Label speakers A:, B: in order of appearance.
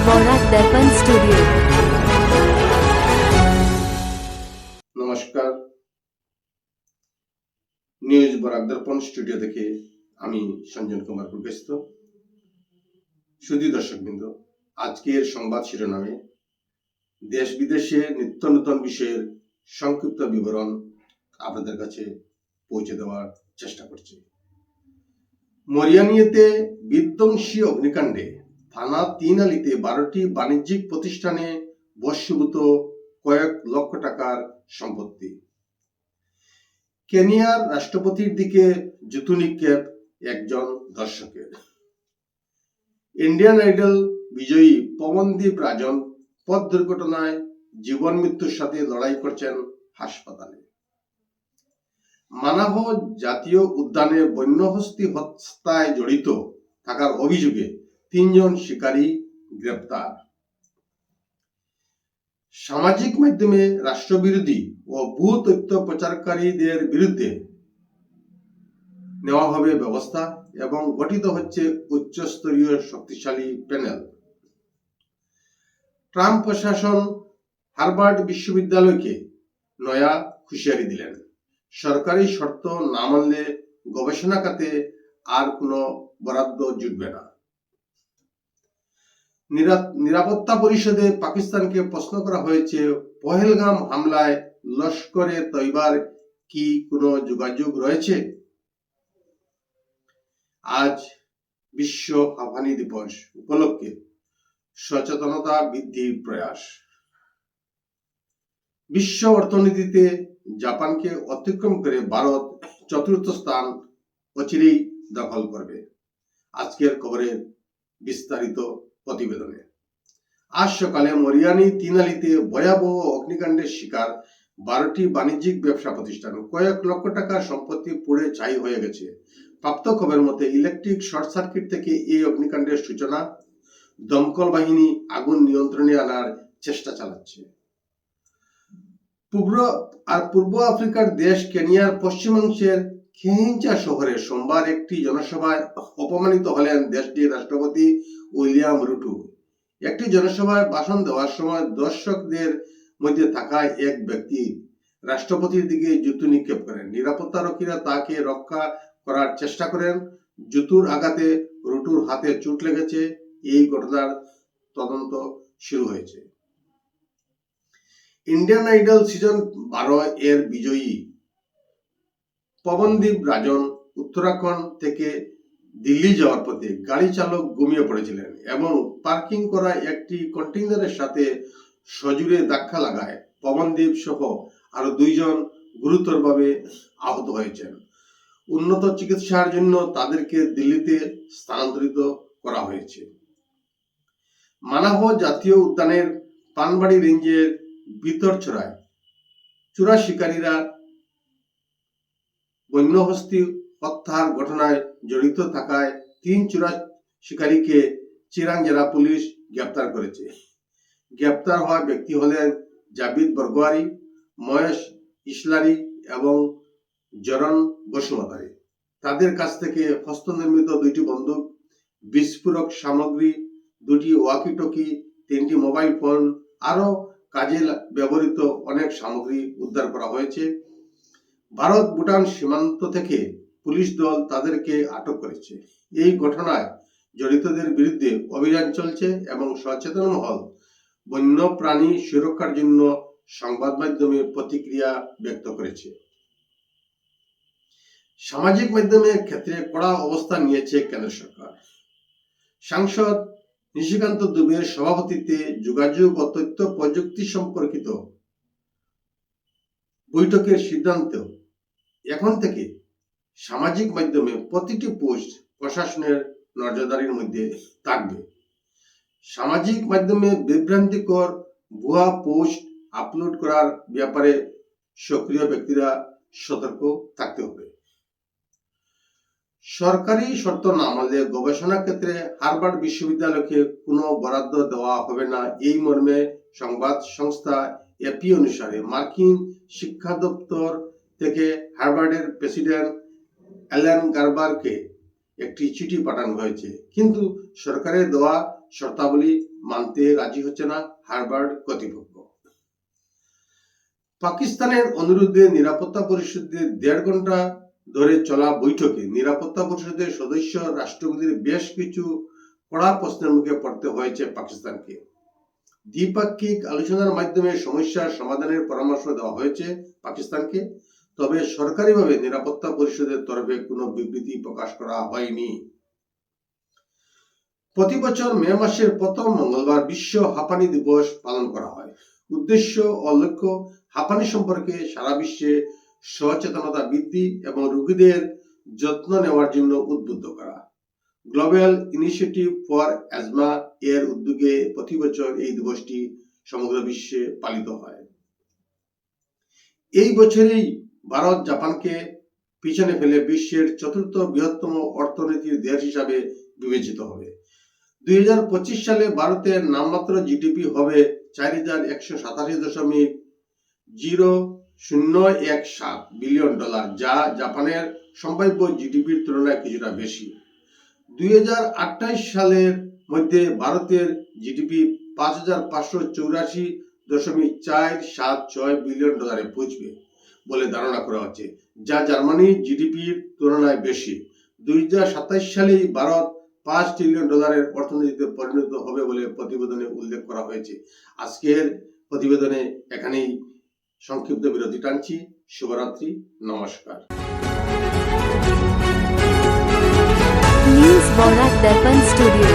A: বরাক দর্পণ studio.
B: নমস্কার, news Barak দর্পণ studio থেকে আমি সঞ্জন কুমার প্রবেশিত। সুধী দর্শকবৃন্দ, আজকের সংবাদ শিরোনামে দেশ বিদেশে নিত্য নতুন বিষয়ের সংক্ষিপ্ত বিবরণ আপনাদের কাছে পৌঁছে দেওয়ার চেষ্টা করছি। মরিয়ানিয়াতে বিধ্বংসী অগ্নিকাণ্ডে থানা 3 আলিতে 12টি বাণিজ্যিক প্রতিষ্ঠানে বশীভূত কয়েক লক্ষ টাকার সম্পত্তি। কেনিয়ার রাষ্ট্রপতির দিকে জুতো নিক্ষেপ একজন দর্শকের। ইন্ডিয়ান আইডল বিজয়ী পবনদীপ রাজন পথ দুর্ঘটনায় জীবন মৃত্যুর সাথে লড়াই করছেন হাসপাতালে। মানাহ জাতীয় উদ্যানে বন্যহস্তি হত্যায় জড়িত থাকার অভিযোগে 3 জন শিকারী গ্রেপ্তার। সামাজিক মাধ্যমে রাষ্ট্রবিরোধী ও ভুল তথ্য প্রচারকারীদের বিরুদ্ধে নেওয়া হবে ব্যবস্থা এবং গঠিত হচ্ছে উচ্চস্তরীয় শক্তিশালী প্যানেল। ট্রাম্প প্রশাসন হার্ভার্ড বিশ্ববিদ্যালয়কে নয়া হুঁশিয়ারি দিলেন, সরকারি শর্ত না মানলে গবেষণা খাতে আর কোনো বরাদ্দ জুটবে না। নিরাপত্তা পরিষদে পাকিস্তানকে প্রশ্ন করা হয়েছে, পহেলগাম হামলায় লস্করে তৈবার কি কোনো যোগাযোগ রয়েছে? আজ বিশ্ব হাঁফানি দিবস উপলক্ষে সচেতনতা বৃদ্ধির প্রয়াস। বিশ্ব অর্থনীতিতে জাপানকে অতিক্রম করে ভারত 4র্থ স্থান অচিরেই দখল করবে। আজকের খবরের বিস্তারিত প্রতিবেদনে। আজ সকালে মরিয়ানি 3 আলিতে ভয়াবহ অগ্নিকাণ্ডের শিকার 12টি বাণিজ্যিক ব্যবসা প্রতিষ্ঠান। কয়েক লক্ষ টাকার সম্পত্তি পুড়ে ছাই হয়ে গেছে। প্রাপ্ত খবরের মতে ইলেকট্রিক শর্ট সার্কিট থেকে এই অগ্নিকাণ্ডের সূচনা। দমকল বাহিনী আগুন নিয়ন্ত্রণে আনার চেষ্টা চালাচ্ছে। পূর্ব আফ্রিকার দেশ কেনিয়ার পশ্চিমাংশের কেহিঞ্চা শহরে সোমবার একটি জনসভায় অপমানিত হলেন দেশটির রাষ্ট্রপতি উইলিয়াম রুটো। একটি জনসভায় ভাষণ দেওয়ার সময় দর্শকদের মধ্যে থাকা এক ব্যক্তি রাষ্ট্রপতির দিকে জুতো নিক্ষেপ করেন। নিরাপত্তারক্ষীরা তাকে রক্ষা করার চেষ্টা করেন। জুতোর আঘাতে রুটোর হাতে চোট লেগেছে। এই ঘটনার তদন্ত শুরু হয়েছে। ইন্ডিয়ান আইডল সিজন 12 এর বিজয়ী পবনদীপ রাজন উত্তরাখণ্ড থেকে দিল্লি যাওয়ার পথে গাড়ি চালক ঘুমিয়ে পড়েছিলেন এবং পার্কিং করা একটি কন্টেইনারের সাথে সজোরে ধাক্কা লাগায় পবনদীপ সহ আরো 2 জন গুরুতরভাবে আহত হয়েছেন। উন্নত চিকিৎসার জন্য তাদেরকে দিল্লিতে স্থানান্তরিত করা হয়েছে। মানাহ জাতীয় উদ্যানের পানবাড়ি রেঞ্জের ভিতরছড়ায় চোরা শিকারীরা বন্যহস্তি হত্যার ঘটনায় জড়িত থাকায় 3 চোরা শিকারীকে চিরাং জেলা পুলিশ গ্রেপ্তার করেছে। গ্রেপ্তার হওয়া ব্যক্তি হলেন জাবিদ বরগোয়ারি, মহেশ ইসলারি এবং জরন বসুমাতারি। তাদের কাছ থেকে হস্তনির্মিত 2টি বন্দুক, বিস্ফোরক সামগ্রী, 2টি ওয়াকি-টকি, 3টি মোবাইল ফোন আরো কাজে ব্যবহৃত অনেক সামগ্রী উদ্ধার করা হয়েছে। ভারত ভুটান সীমান্ত থেকে পুলিশ দল তাদেরকে আটক করেছে। এই ঘটনায় জড়িতদের বিরুদ্ধে অভিযান চলছে এবং সচেতন মহল বন্যপ্রাণী সুরক্ষার জন্য সংবাদ মাধ্যমে প্রতিক্রিয়া ব্যক্ত করেছে। সামাজিক মাধ্যমের ক্ষেত্রে কড়া অবস্থান নিয়েছে কেন্দ্র সরকার। সাংসদ নিশিকান্ত দুবের সভাপতিত্বে যোগাযোগ ও তথ্য প্রযুক্তি সম্পর্কিত বৈঠকের সিদ্ধান্ত এখন থেকে সামাজিক মাধ্যমে প্রতিটি পোস্ট প্রশাসনের নজরদারির মধ্যে থাকবে। সামাজিক মাধ্যমে বিভ্রান্তিকর ভুয়া পোস্ট আপলোড করার ব্যাপারে সক্রিয় ব্যক্তিরা সতর্ক থাকতে হবে। সরকারি শর্ত না মানলে গবেষণা ক্ষেত্রে হার্ভার্ড বিশ্ববিদ্যালয়কে কোনো বরাদ্দ দেওয়া হবে না, এই মর্মে সংবাদ সংস্থা এপি অনুসারে মার্কিন শিক্ষা দপ্তর থেকে হার্ভার্ডের প্রেসিডেন্ট অ্যালেন গারবারকে একটি চিঠি পাঠানো হয়েছে, কিন্তু সরকারের দেওয়া শর্তাবলী মানতে রাজি হচ্ছে না হার্ভার্ড কর্তৃপক্ষ। পাকিস্তানের অনুরোধে নিরাপত্তা পরিষদের 1.5 ঘন্টা ধরে চলা বৈঠকে নিরাপত্তা পরিষদের সদস্য রাষ্ট্রগুলির বেশ কিছু কড়া প্রশ্নের মুখে পড়তে হয়েছে পাকিস্তানকে। দ্বিপাক্ষিক আলোচনার মাধ্যমে সমস্যার সমাধানের পরামর্শ দেওয়া হয়েছে পাকিস্তানকে, তবে সরকারিভাবে নিরাপত্তা পরিষদের তরফে কোনো বিবৃতি প্রকাশ করা হয়নি। প্রতি বছর মে মাসের প্রথম মঙ্গলবার বিশ্ব হাঁপানি দিবস পালন করা হয়। উদ্দেশ্য ও লক্ষ্য হাঁপানি সম্পর্কে সারা বিশ্বে সচেতনতা বৃদ্ধি এবং রোগীদের যত্ন নেওয়ার জন্য উদ্বুদ্ধ করা। গ্লোবাল ইনিশিয়েটিভ ফর অ্যাজমা এর উদ্যোগে প্রতি বছর এই দিবসটি সমগ্র বিশ্বে পালিত হয়। এই বছরেই ভারত জাপানকে পিছনে ফেলে বিশ্বের 4র্থ বৃহত্তম অর্থনীতির দেশ হিসাবে বিবেচিত হবে। 2025 সালে ভারতের নামমাত্র জিডিপি হবে $4,187.0017 বিলিয়ন, যা জাপানের সম্ভাব্য জিডিপির তুলনায় কিছুটা বেশি। 2028 সালের মধ্যে ভারতের জিডিপি $5,584.476 বিলিয়ন পৌঁছবে বলে ধারণা করা হচ্ছে, যা জার্মানির জিডিপির তুলনায় বেশি। 2027 সালেই ভারত $5 ট্রিলিয়ন অর্থনীতিতে পরিণত হবে বলে প্রতিবেদনে উল্লেখ করা হয়েছে। আজকের প্রতিবেদনে এখানেই সংক্ষিপ্ত বিরতি টানছি। শুভরাত্রি, নমস্কার।
A: News Borak Darpan Studio।